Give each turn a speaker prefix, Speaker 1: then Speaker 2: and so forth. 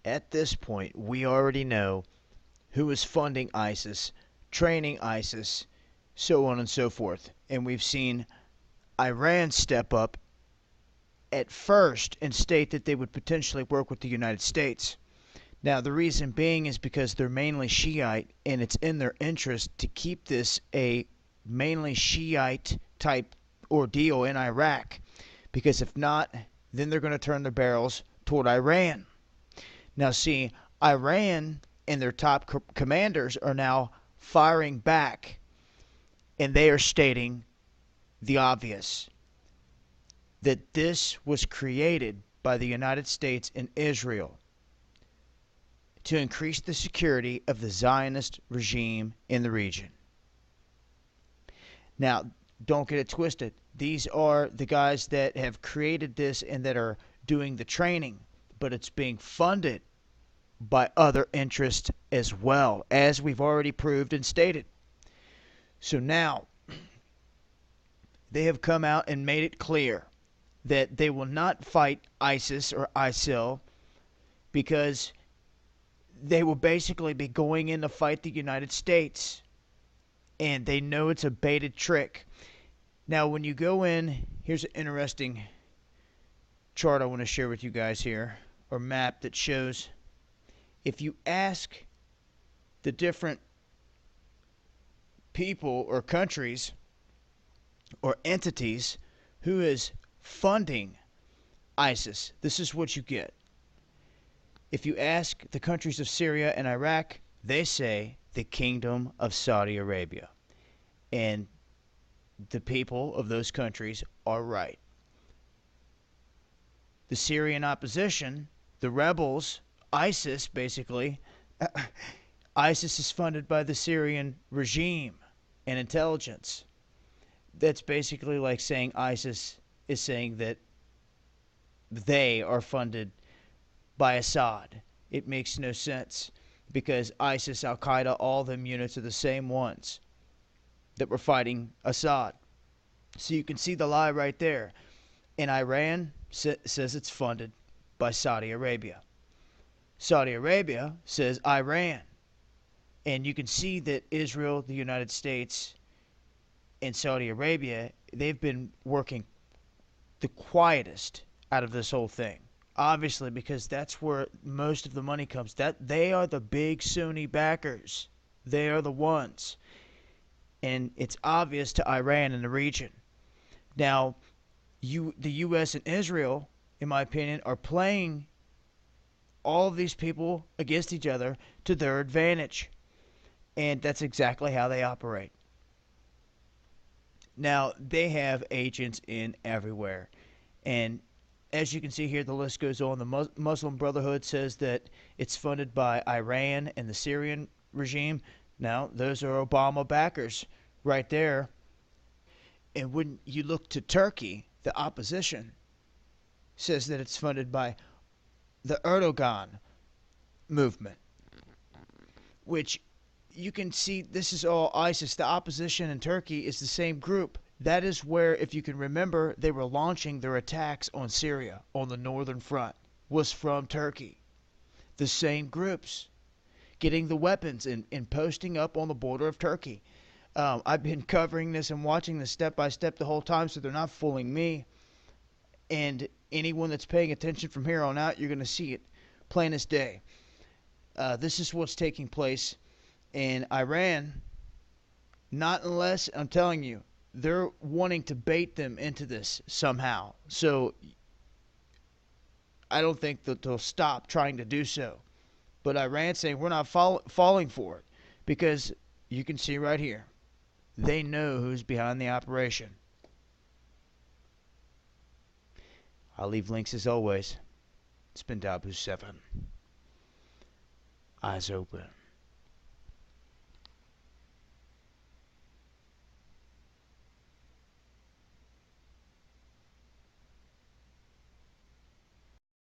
Speaker 1: at this point, we already know who is funding ISIS, training ISIS, so on and so forth. And we've seen Iran step up at first and state that they would potentially work with the United States. Now, the reason being is because they're mainly Shiite, and it's in their interest to keep this a mainly Shiite type ordeal in Iraq. Because if not, then they're going to turn their barrels toward Iran. Now, see, Iran and their top commanders are now firing back, and they are stating the obvious, that this was created by the United States and Israel to increase the security of the Zionist regime in the region. Now, don't get it twisted. These are the guys that have created this and that are doing the training, but it's being funded by other interests as well, as we've already proved and stated. So now, they have come out and made it clear that they will not fight ISIS or ISIL because they will basically be going in to fight the United States. And they know it's a baited trick. Now, when you go in, here's an interesting chart I want to share with you guys here, or map that shows if you ask the different people or countries or entities who is funding ISIS, this is what you get. If you ask the countries of Syria and Iraq, they say the Kingdom of Saudi Arabia. And the people of those countries are right. The Syrian opposition, the rebels, ISIS basically, ISIS is funded by the Syrian regime and intelligence. That's basically like saying ISIS is saying that they are funded by Assad. It makes no sense because ISIS, Al Qaeda, all them units are the same ones that were fighting Assad. So you can see the lie right there. And Iran says it's funded by Saudi Arabia. Saudi Arabia says Iran. And you can see that Israel, the United States, and Saudi Arabia, they've been working the quietest out of this whole thing. Obviously, because that's where most of the money comes. That they are the big Sunni backers. They are the ones. And it's obvious to Iran in the region. Now, the U.S. and Israel, in my opinion, are playing all of these people against each other to their advantage. And that's exactly how they operate. Now, they have agents in everywhere. And as you can see here, the list goes on. The Muslim Brotherhood says that it's funded by Iran and the Syrian regime. Now, those are Obama backers right there. And when you look to Turkey, the opposition says that it's funded by the Erdogan movement, which you can see this is all ISIS. The opposition in Turkey is the same group. That is where, if you can remember, they were launching their attacks on Syria on the northern front, was from Turkey. The same groups getting the weapons and posting up on the border of Turkey. I've been covering this and watching this step by step the whole time, so they're not fooling me. And anyone that's paying attention from here on out, you're going to see it plain as day. This is what's taking place in Iran. Not unless, I'm telling you, they're wanting to bait them into this somehow. So I don't think that they'll stop trying to do so. But Iran's saying we're not falling for it because you can see right here. They know who's behind the operation. I'll leave links as always. It's been Dabu7. Eyes open.